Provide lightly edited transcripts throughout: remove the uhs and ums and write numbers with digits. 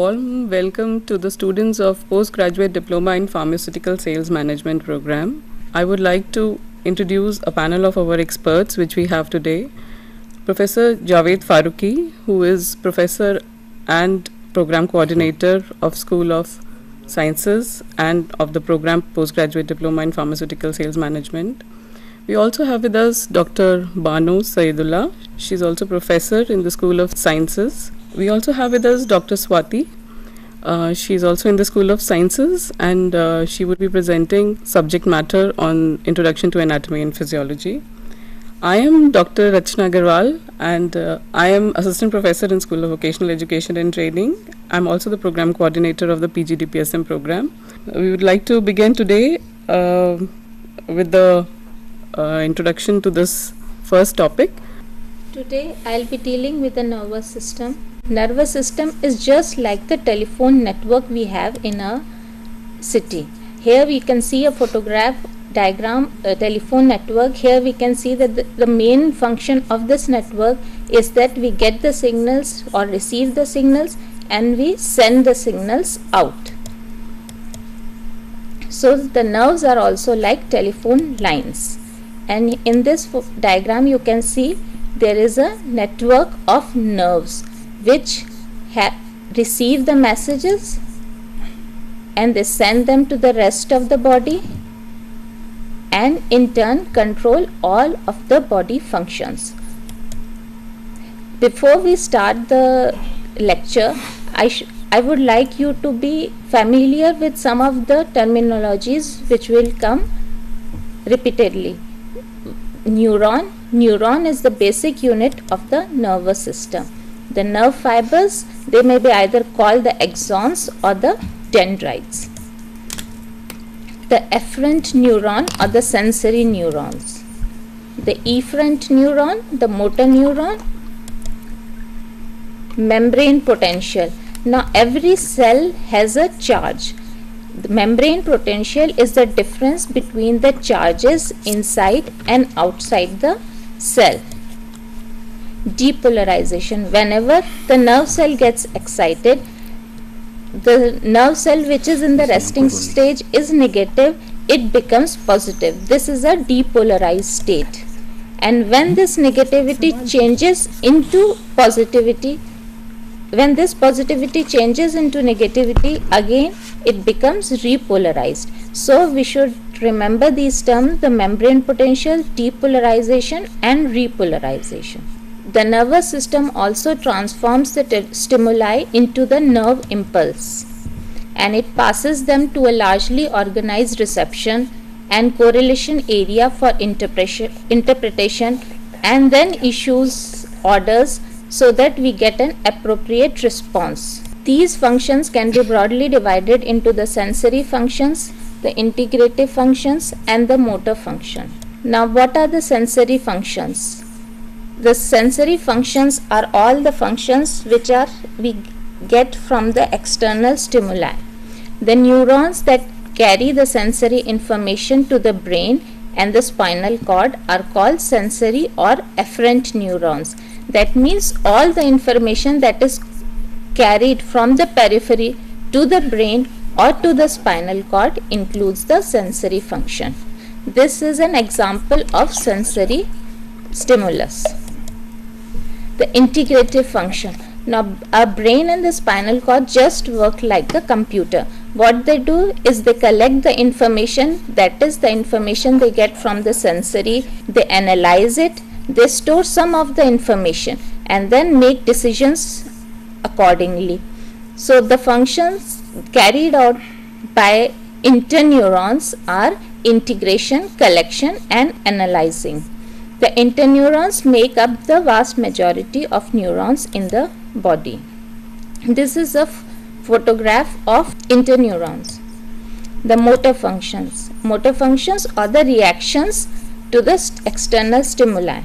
warm welcome to the students of Postgraduate Diploma in Pharmaceutical Sales Management program. I would like to introduce a panel of our experts which we have today. Professor Javed Farooqi, who is Professor and Program Coordinator of School of Sciences and of the program Postgraduate Diploma in Pharmaceutical Sales Management. We also have with us Dr. Banu Saidullah. She's also Professor in the School of Sciences. We also have with us Dr. Swati. She's also in the School of Sciences, and she would be presenting subject matter on Introduction to Anatomy and Physiology. I am Dr. Rachna Agarwal, and I am Assistant Professor in School of Vocational Education and Training. I'm also the Program Coordinator of the PGDPSM program. We would like to begin today with the introduction to this first topic. Today I'll be dealing with the nervous system. Nervous system is just like the telephone network we have in a city. Here we can see a photograph diagram, a telephone network. Here we can see that the main function of this network is that we get the signals or receive the signals and we send the signals out. So the nerves are also like telephone lines, and in this diagram you can see there is a network of nerves which receive the messages and they send them to the rest of the body and in turn control all of the body functions. Before we start the lecture, I would like you to be familiar with some of the terminologies which will come repeatedly. Neuron is the basic unit of the nervous system. The nerve fibers, they may be either called the axons or the dendrites. The efferent neuron or the sensory neurons. The efferent neuron, the motor neuron. Membrane potential. Now every cell has a charge. The membrane potential is the difference between the charges inside and outside the cell. Depolarization. Whenever the nerve cell gets excited, the nerve cell which is in the resting stage is negative, it becomes positive. This is a depolarized state. And when this negativity changes into positivity, when this positivity changes into negativity, again it becomes repolarized. So we should remember these terms: the membrane potential, depolarization and repolarization. The nervous system also transforms the stimuli into the nerve impulse, and it passes them to a largely organized reception and correlation area for interpretation, and then issues orders so that we get an appropriate response. These functions can be broadly divided into the sensory functions, the integrative functions and the motor function. Now what are the sensory functions? The sensory functions are all the functions which we get from the external stimuli. The neurons that carry the sensory information to the brain and the spinal cord are called sensory or efferent neurons. That means all the information that is carried from the periphery to the brain or to the spinal cord includes the sensory function. This is an example of sensory stimulus. The integrative function. Now our brain and the spinal cord just work like a computer. What they do is they collect the information, that is the information they get from the sensory, they analyze it, they store some of the information and then make decisions accordingly. So the functions carried out by interneurons are integration, collection and analyzing. The interneurons make up the vast majority of neurons in the body. This is a photograph of interneurons. The motor functions. Motor functions are the reactions to the external stimuli.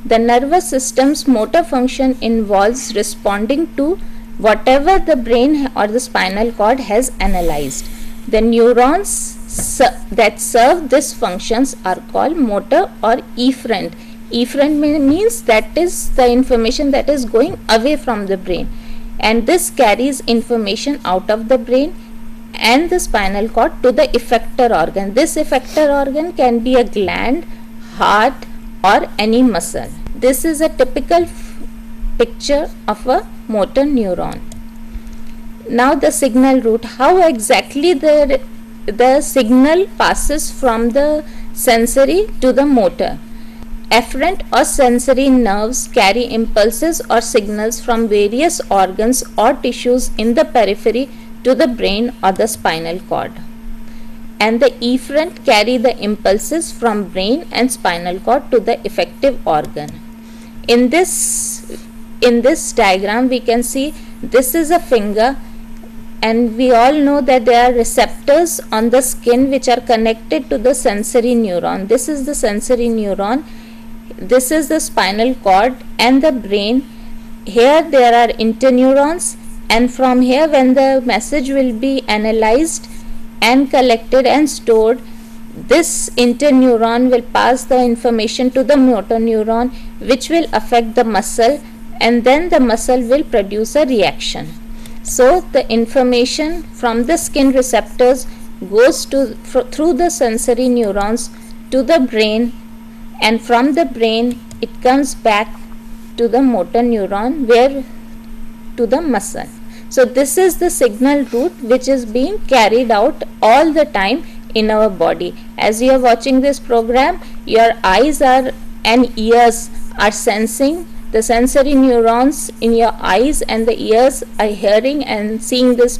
The nervous system's motor function involves responding to whatever the brain or the spinal cord has analyzed. The neurons that serve these functions are called motor or efferent. Efferent means that is the information that is going away from the brain, and this carries information out of the brain and the spinal cord to the effector organ. This effector organ can be a gland, heart, or any muscle. This is a typical picture of a motor neuron. Now the signal route, how exactly the signal passes from the sensory to the motor. Afferent or sensory nerves carry impulses or signals from various organs or tissues in the periphery to the brain or the spinal cord. And the efferent carry the impulses from brain and spinal cord to the effective organ. In this diagram we can see this is a finger, and we all know that there are receptors on the skin which are connected to the sensory neuron. This is the sensory neuron. This is the spinal cord and the brain. Here there are interneurons, and from here when the message will be analyzed and collected and stored, this interneuron will pass the information to the motor neuron, which will affect the muscle, and then the muscle will produce a reaction. So the information from the skin receptors goes through the sensory neurons to the brain, and from the brain it comes back to the motor neuron, where to the muscle. So this is the signal route which is being carried out all the time in our body. As you are watching this program, your eyes and ears are sensing. The sensory neurons in your eyes and the ears are hearing and seeing this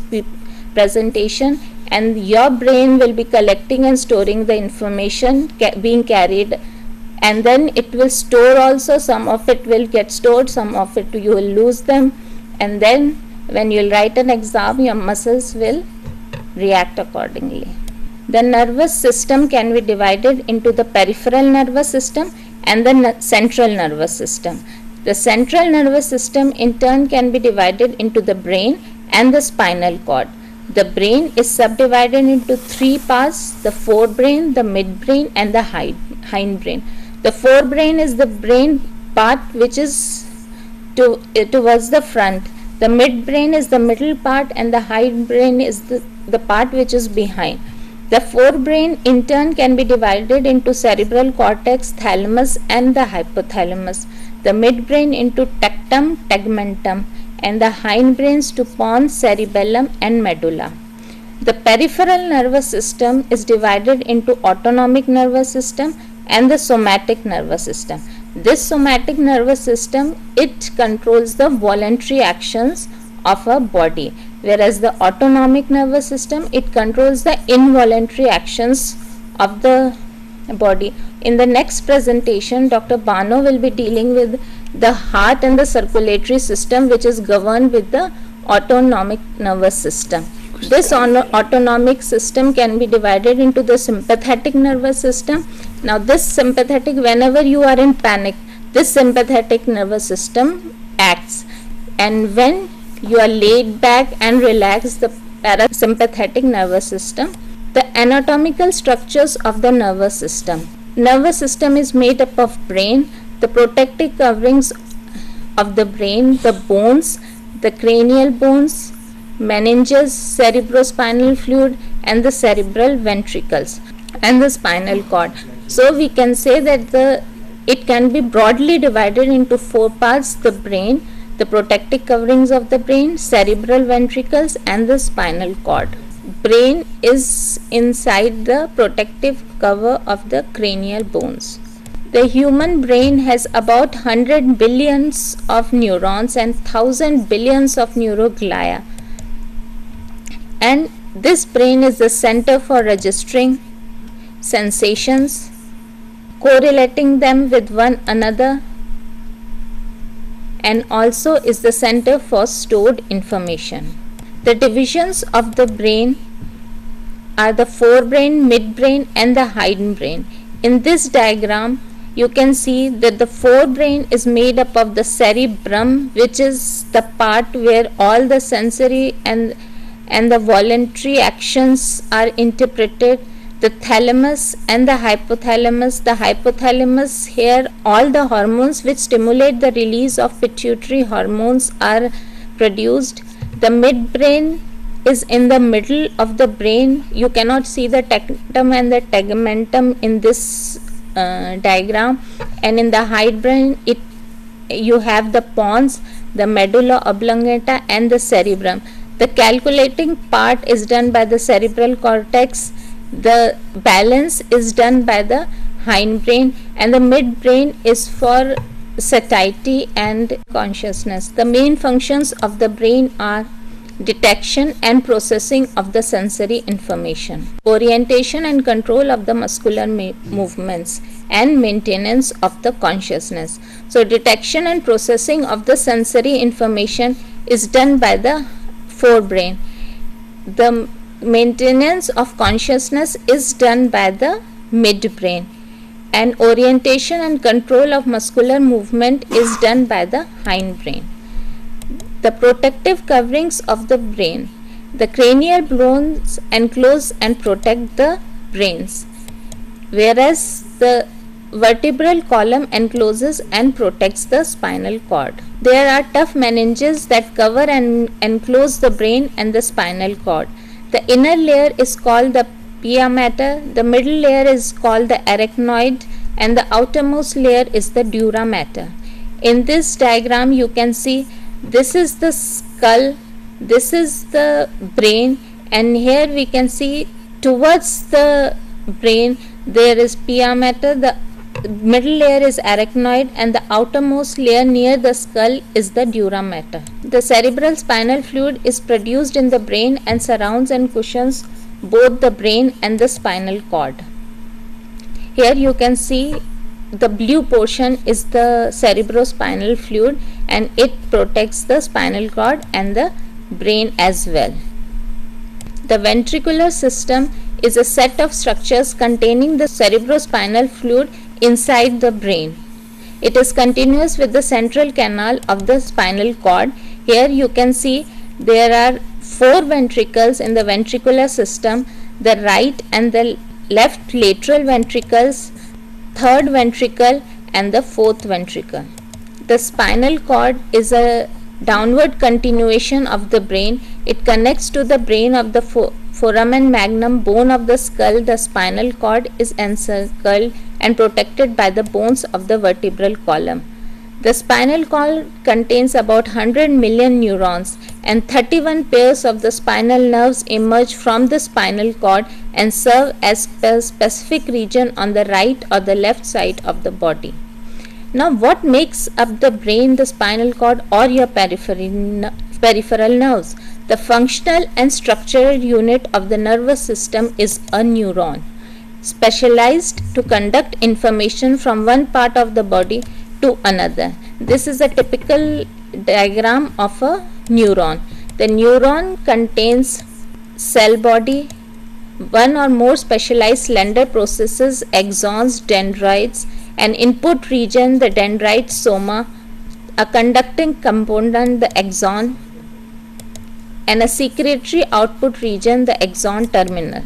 presentation, and your brain will be collecting and storing the information being carried, and then it will store also. Some of it will get stored, some of it you will lose them, and then when you will write an exam, your muscles will react accordingly. The nervous system can be divided into the peripheral nervous system and the central nervous system. The central nervous system in turn can be divided into the brain and the spinal cord. The brain is subdivided into three parts: the forebrain, the midbrain, and the hindbrain. The forebrain is the brain part which is towards the front. The midbrain is the middle part, and the hindbrain is the part which is behind. The forebrain in turn can be divided into cerebral cortex, thalamus, and the hypothalamus. The midbrain into tectum, tegmentum, and the hindbrains to pons, cerebellum, and medulla. The peripheral nervous system is divided into autonomic nervous system and the somatic nervous system. This somatic nervous system, it controls the voluntary actions of a body, whereas the autonomic nervous system, it controls the involuntary actions of the body. In the next presentation, Dr. Bano will be dealing with the heart and the circulatory system, which is governed with the autonomic nervous system. This autonomic system can be divided into the sympathetic nervous system. Now this sympathetic, whenever you are in panic, this sympathetic nervous system acts, and when you are laid back and relaxed, the parasympathetic nervous system. The anatomical structures of the nervous system. Nervous system is made up of brain, the protective coverings of the brain, the bones, the cranial bones, meninges, cerebrospinal fluid, and the cerebral ventricles, and the spinal cord. So we can say that it can be broadly divided into four parts: the brain, the protective coverings of the brain, cerebral ventricles, and the spinal cord. Brain is inside the protective cover of the cranial bones. The human brain has about 100 billions of neurons and 1000 billions of neuroglia. And this brain is the center for registering sensations, correlating them with one another, and also is the center for stored information. The divisions of the brain are the forebrain, midbrain, and the hindbrain. In this diagram, you can see that the forebrain is made up of the cerebrum, which is the part where all the sensory and the voluntary actions are interpreted. The thalamus and the hypothalamus. The hypothalamus, here all the hormones which stimulate the release of pituitary hormones are produced. The midbrain is in the middle of the brain. You cannot see the tectum and the tegmentum in this diagram, and in the hindbrain you have the pons, the medulla oblongata and the cerebrum. The calculating part is done by the cerebral cortex, the balance is done by the hindbrain, and the midbrain is for satiety and consciousness. The main functions of the brain are detection and processing of the sensory information, orientation and control of the muscular movements, and maintenance of the consciousness. So detection and processing of the sensory information is done by the forebrain. The maintenance of consciousness is done by the midbrain, and orientation and control of muscular movement is done by the hindbrain. The protective coverings of the brain. The cranial bones enclose and protect the brains, whereas the vertebral column encloses and protects the spinal cord. There are tough meninges that cover and enclose the brain and the spinal cord. The inner layer is called the pia mater, the middle layer is called the arachnoid, and the outermost layer is the dura mater. In this diagram you can see this is the skull, this is the brain, and here we can see towards the brain there is pia mater, the middle layer is arachnoid, and the outermost layer near the skull is the dura mater. The cerebral spinal fluid is produced in the brain and surrounds and cushions both the brain and the spinal cord. Here you can see the blue portion is the cerebrospinal fluid, and it protects the spinal cord and the brain as well. The ventricular system is a set of structures containing the cerebrospinal fluid inside the brain. It is continuous with the central canal of the spinal cord. Here you can see there are 4 ventricles in the ventricular system, the right and the left lateral ventricles, third ventricle and the fourth ventricle. The spinal cord is a downward continuation of the brain. It connects to the brain of the foramen magnum bone of the skull. The spinal cord is encircled and protected by the bones of the vertebral column. The spinal cord contains about 100 million neurons, and 31 pairs of the spinal nerves emerge from the spinal cord and serve as a specific region on the right or the left side of the body. Now, what makes up the brain, the spinal cord, or your peripheral nerves? The functional and structural unit of the nervous system is a neuron, specialized to conduct information from one part of the body to another. This is a typical diagram of a neuron. The neuron contains cell body, one or more specialized slender processes, axons, dendrites, an input region, the dendrite soma, a conducting component, the axon, and a secretory output region, the axon terminal.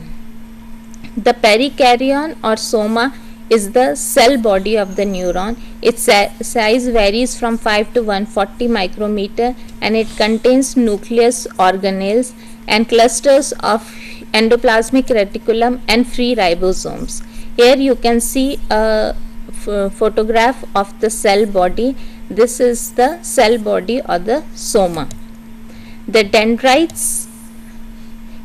The perikaryon or soma is the cell body of the neuron. Its size varies from 5 to 140 micrometer, and it contains nucleus, organelles, and clusters of endoplasmic reticulum and free ribosomes. Here you can see a photograph of the cell body. This is the cell body or the soma. The dendrites,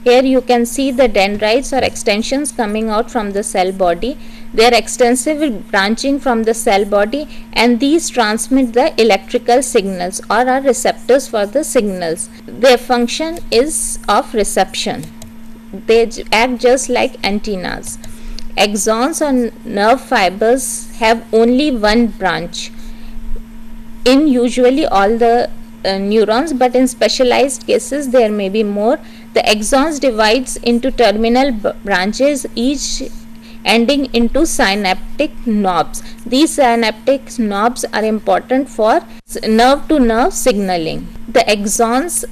here you can see the dendrites or extensions coming out from the cell body. They are extensive branching from the cell body, and these transmit the electrical signals or are receptors for the signals. Their function is of reception. They act just like antennas. Axons or nerve fibers have only one branch in usually all the neurons, but in specialized cases there may be more. The axons divides into terminal branches, each ending into synaptic knobs. These synaptic knobs are important for nerve to nerve signaling. The axons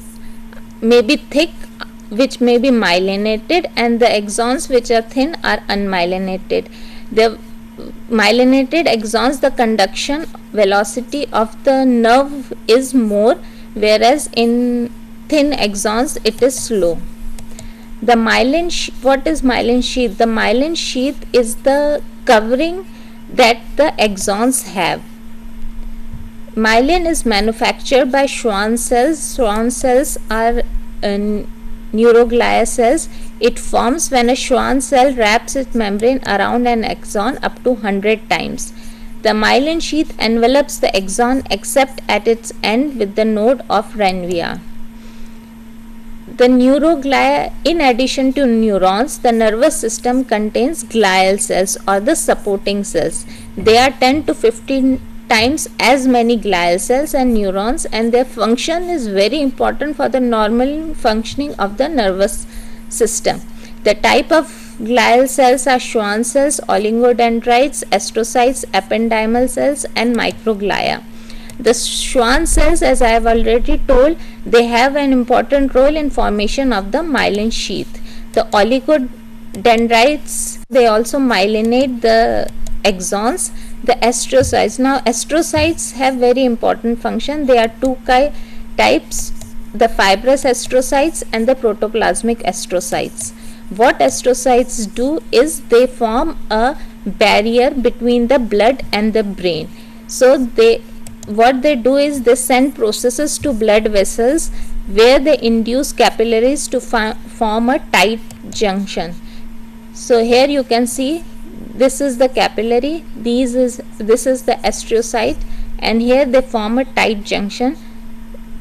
may be thick, which may be myelinated, and the axons which are thin are unmyelinated. The myelinated axons, the conduction velocity of the nerve is more, whereas in thin axons it is slow. The myelin what is myelin sheath? The myelin sheath is the covering that the axons have. Myelin is manufactured by Schwann cells. Schwann cells are neuroglia cells. It forms when a Schwann cell wraps its membrane around an axon up to 100 times. The myelin sheath envelops the axon except at its end with the node of Ranvier. The neuroglia, in addition to neurons, the nervous system contains glial cells or the supporting cells. They are 10 to 15 times as many glial cells and neurons, and their function is very important for the normal functioning of the nervous system. The type of glial cells are Schwann cells, oligodendrites, astrocytes, ependymal cells, and microglia. The Schwann cells, as I have already told, they have an important role in formation of the myelin sheath. The oligodendrites, they also myelinate the axons. The astrocytes, now astrocytes have very important function. They are two types, the fibrous astrocytes and the protoplasmic astrocytes. What astrocytes do is they form a barrier between the blood and the brain. So what they do is they send processes to blood vessels where they induce capillaries to form a tight junction. So here you can see this is the capillary, this is the astrocyte, and here they form a tight junction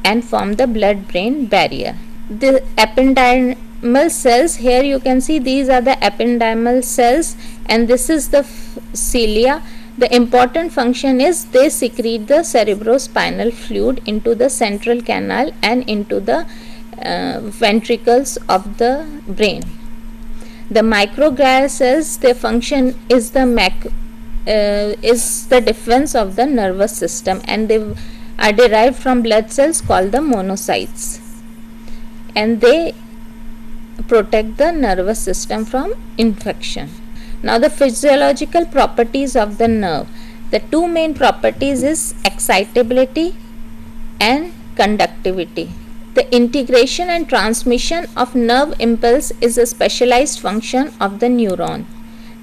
and form the blood brain barrier. The ependymal cells, here you can see these are the ependymal cells, and this is the cilia. The important function is they secrete the cerebrospinal fluid into the central canal and into the ventricles of the brain. The microglia cells, their function is the defense of the nervous system, and they are derived from blood cells called the monocytes, and they protect the nervous system from infection. Now the physiological properties of the nerve. The two main properties is excitability and conductivity. The integration and transmission of nerve impulse is a specialized function of the neuron.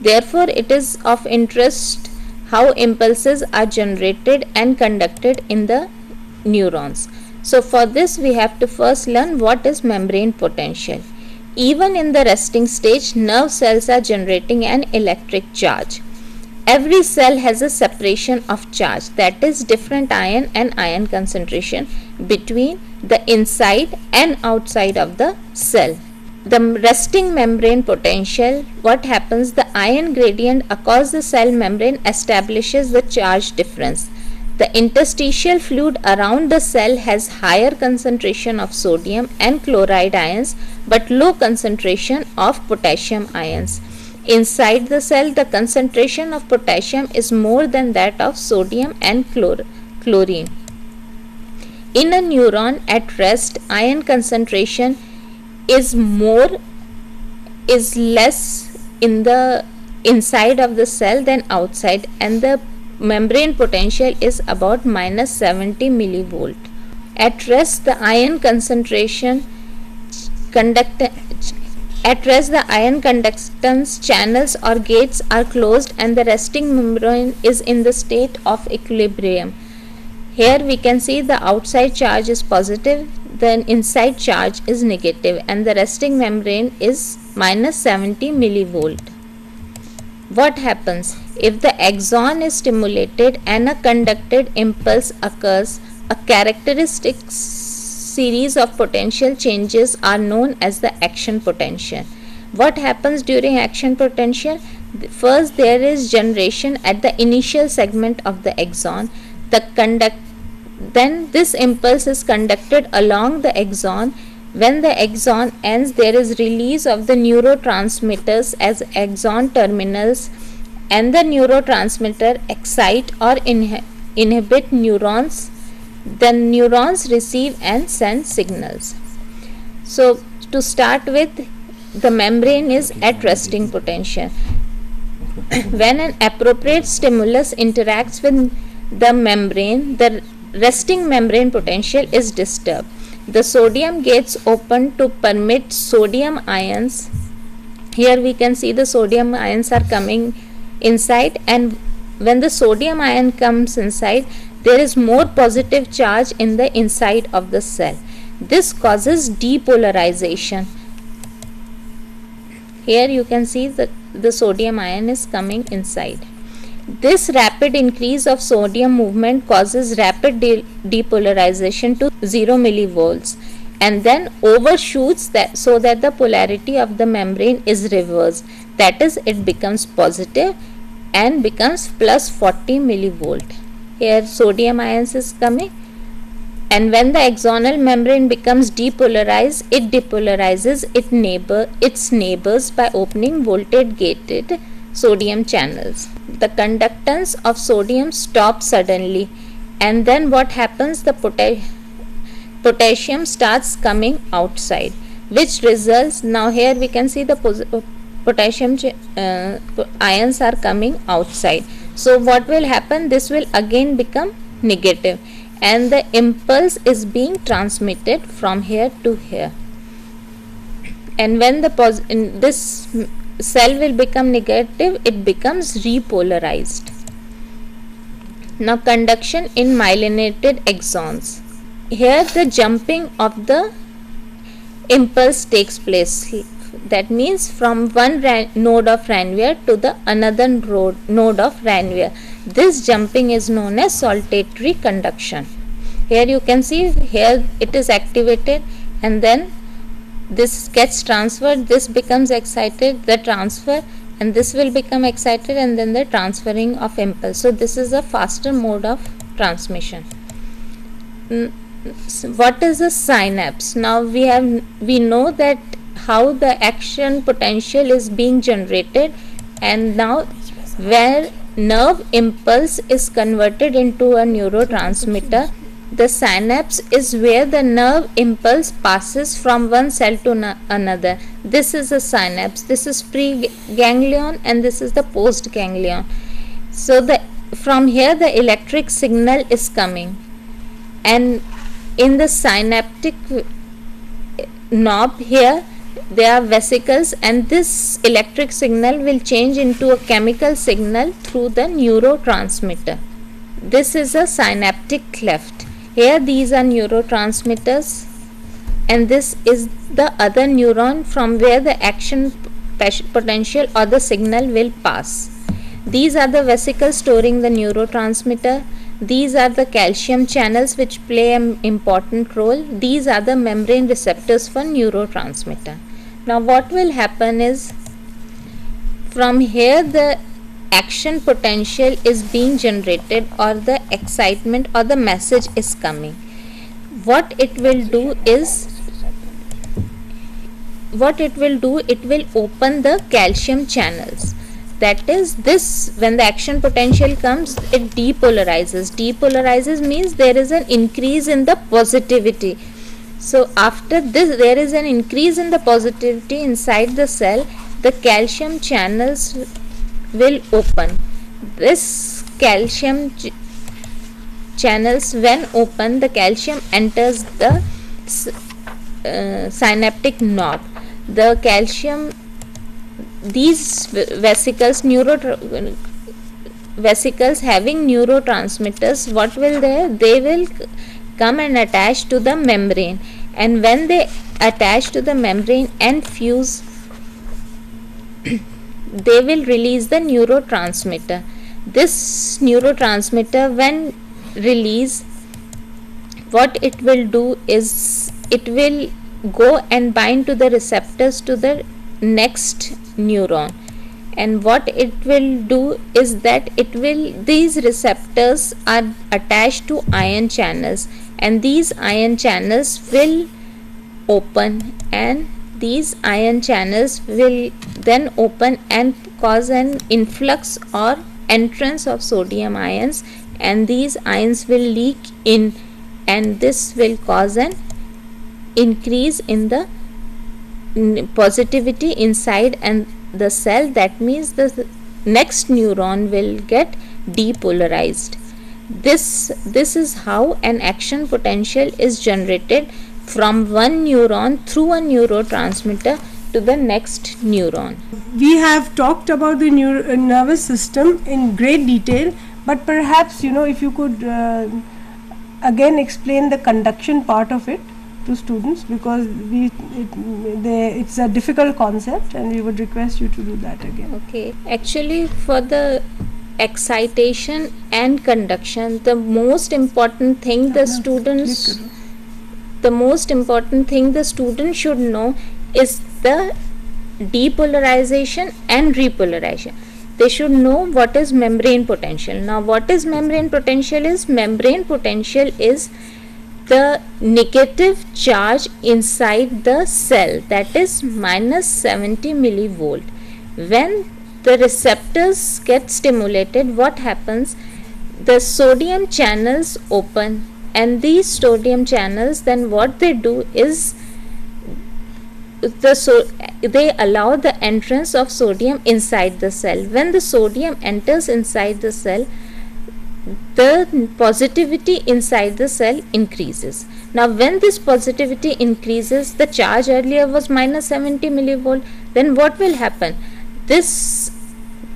Therefore, it is of interest how impulses are generated and conducted in the neurons. So for this we have to first learn what is membrane potential. Even in the resting stage, nerve cells are generating an electric charge. Every cell has a separation of charge, that is different ion and ion concentration between the inside and outside of the cell. The resting membrane potential, what happens, the ion gradient across the cell membrane establishes the charge difference. The interstitial fluid around the cell has higher concentration of sodium and chloride ions but low concentration of potassium ions. Inside the cell, the concentration of potassium is more than that of sodium and chlorine. In a neuron at rest, ion concentration is less in the inside of the cell than outside, and the membrane potential is about minus 70 millivolt. At rest, the ion concentration the ion conductance channels or gates are closed and the resting membrane is in the state of equilibrium. Here we can see the outside charge is positive, the inside charge is negative, and the resting membrane is minus 70 millivolt. What happens? If the axon is stimulated and a conducted impulse occurs, a characteristic series of potential changes are known as the action potential. What happens during action potential? First, there is generation at the initial segment of the axon. Then this impulse is conducted along the axon. When the axon ends, there is release of the neurotransmitters as axon terminals, and the neurotransmitter excite or inhibit neurons. The neurons receive and send signals. So to start with, the membrane is at resting potential. When an appropriate stimulus interacts with the membrane, the resting membrane potential is disturbed. The sodium gates open to permit sodium ions. Here we can see the sodium ions are coming inside, and when the sodium ion comes inside, there is more positive charge in the inside of the cell. This causes depolarization. Here you can see the sodium ion is coming inside. This rapid increase of sodium movement causes rapid depolarization to 0 millivolts, and then overshoots that, so that the polarity of the membrane is reversed. That is, it becomes positive and becomes plus 40 millivolt. Here sodium ions is coming, and when the axonal membrane becomes depolarized, it depolarizes its neighbors by opening voltage gated sodium channels. The conductance of sodium stops suddenly, and then what happens? The potassium starts coming outside, which results, now here we can see the potassium ions are coming outside. So what will happen? This will again become negative, and the impulse is being transmitted from here to here. And when this cell will become negative, it becomes repolarized. Now conduction in myelinated axons. Here the jumping of the impulse takes place. That means from one node of Ranvier to the another node of Ranvier. This jumping is known as saltatory conduction. Here you can see, here it is activated, and then this gets transferred, this becomes excited, the transfer, and this will become excited, and then the transferring of impulse. So this is a faster mode of transmission. What is a synapse? Now we know that how the action potential is being generated, and now where nerve impulse is converted into a neurotransmitter, the synapse is where the nerve impulse passes from one cell to another. This is a synapse. This is pre-ganglion, and this is the post-ganglion. So from here the electric signal is coming, and in the synaptic knob here there are vesicles, and this electric signal will change into a chemical signal through the neurotransmitter. This is a synaptic cleft. Here these are neurotransmitters, and this is the other neuron from where the action potential or the signal will pass. These are the vesicles storing the neurotransmitter. These are the calcium channels which play an important role. These are the membrane receptors for neurotransmitter. Now what will happen is, from here the action potential is being generated, or the excitement or the message is coming. What it will do, it will open the calcium channels. That is, this, when the action potential comes, it depolarizes. Depolarizes means there is an increase in the positivity. So after this, there is an increase in the positivity inside the cell. The calcium channels will open. This calcium channels, when open, the calcium enters the synaptic knob. The calcium, these vesicles, vesicles having neurotransmitters, what will they will come and attach to the membrane, and when they attach to the membrane and fuse, they will release the neurotransmitter. This neurotransmitter, when released, what it will do is, it will go and bind to the receptors to the next neuron, and what it will do is that these receptors are attached to ion channels, and these ion channels will open, and these ion channels will then open and cause an influx or entrance of sodium ions, and these ions will leak in, and this will cause an increase in the positivity inside and the cell. That means the next neuron will get depolarized. This is how an action potential is generated from one neuron through a neurotransmitter to the next neuron. We have talked about the nervous system in great detail, but perhaps if you could again explain the conduction part of it to students, because it's a difficult concept and we would request you to do that again. Okay, actually for the excitation and conduction, the most important thing the student should know is the depolarization and repolarization. They should know what is membrane potential. Now what is membrane potential is? Membrane potential is the negative charge inside the cell, that is minus 70 millivolt. When the receptors get stimulated, what happens? The sodium channels open, and these sodium channels, then what they do is they allow the entrance of sodium inside the cell. When the sodium enters inside the cell, the positivity inside the cell increases. Now when this positivity increases, the charge earlier was minus 70 millivolt, then what will happen? This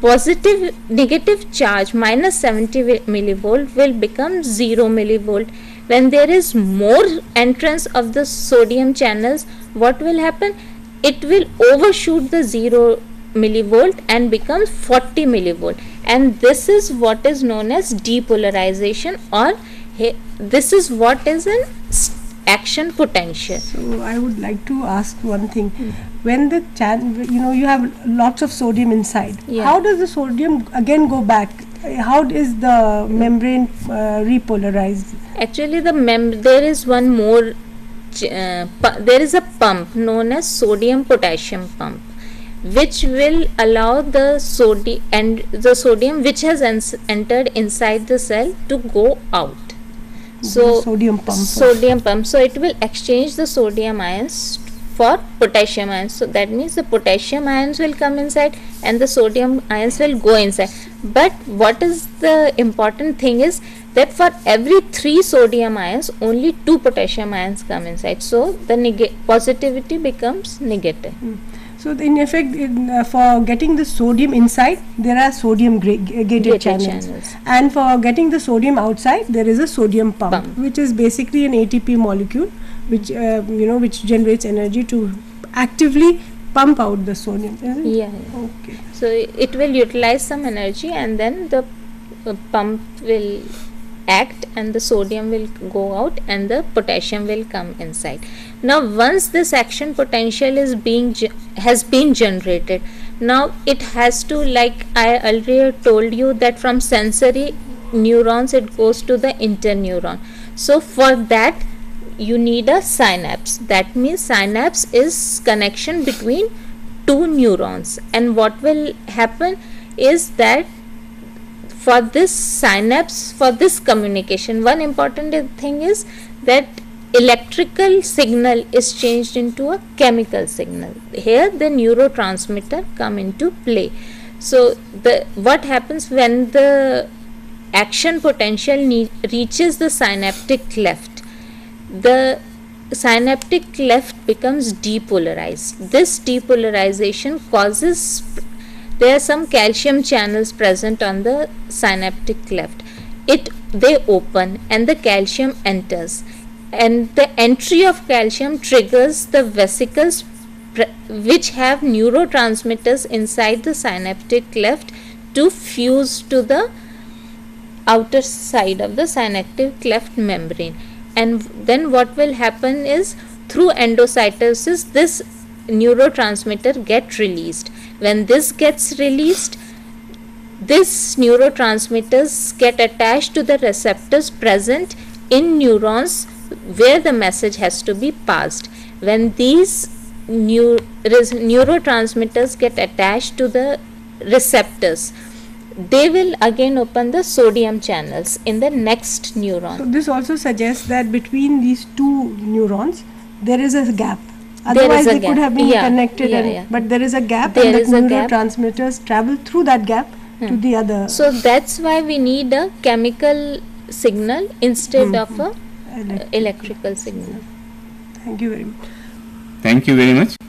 negative charge minus 70 millivolt will become 0 millivolt. When there is more entrance of the sodium channels, what will happen? It will overshoot the 0 millivolt and becomes 40 millivolt, and this is what is known as depolarization, or this is what is an action potential. So I would like to ask one thing. When the you have lots of sodium inside, how does the sodium again go back? How is the membrane repolarized? Actually there is one more there is a pump known as sodium potassium pump, which will allow the sodium which has entered inside the cell to go out. So sodium pump. So it will exchange the sodium ions for potassium ions. So that means the potassium ions will come inside and the sodium ions will go inside. But what is the important thing is that for every 3 sodium ions, only 2 potassium ions come inside. So the positivity becomes negative. So in effect, for getting the sodium inside, there are sodium gated channels, and for getting the sodium outside, there is a sodium pump, which is basically an ATP molecule, which which generates energy to actively pump out the sodium. Isn't it? Yeah. Okay. So it will utilize some energy, and then the pump will act, and the sodium will go out, and the potassium will come inside. Now once this action potential has been generated, now it has to, like I earlier told you, that from sensory neurons it goes to the interneuron. So for that you need a synapse. That means synapse is connection between 2 neurons, and what will happen is that for this synapse, for this communication, one important thing is that electrical signal is changed into a chemical signal. Here the neurotransmitter come into play. So what happens when the action potential reaches the synaptic cleft? The synaptic cleft becomes depolarized. This depolarization causes, there are some calcium channels present on the synaptic cleft. They open and the calcium enters, and the entry of calcium triggers the vesicles which have neurotransmitters inside the synaptic cleft to fuse to the outer side of the synaptic cleft membrane. And then what will happen is, through endocytosis, this neurotransmitter get released. When this gets released, these neurotransmitters get attached to the receptors present in neurons where the message has to be passed. When these neurotransmitters get attached to the receptors, they will again open the sodium channels in the next neuron. So this also suggests that between these 2 neurons there is a gap. Otherwise they could have been connected, but there is a gap, and the neurotransmitters travel through that gap to the other. So that's why we need a chemical signal instead of a electrical signal. Thank you very much. Thank you very much.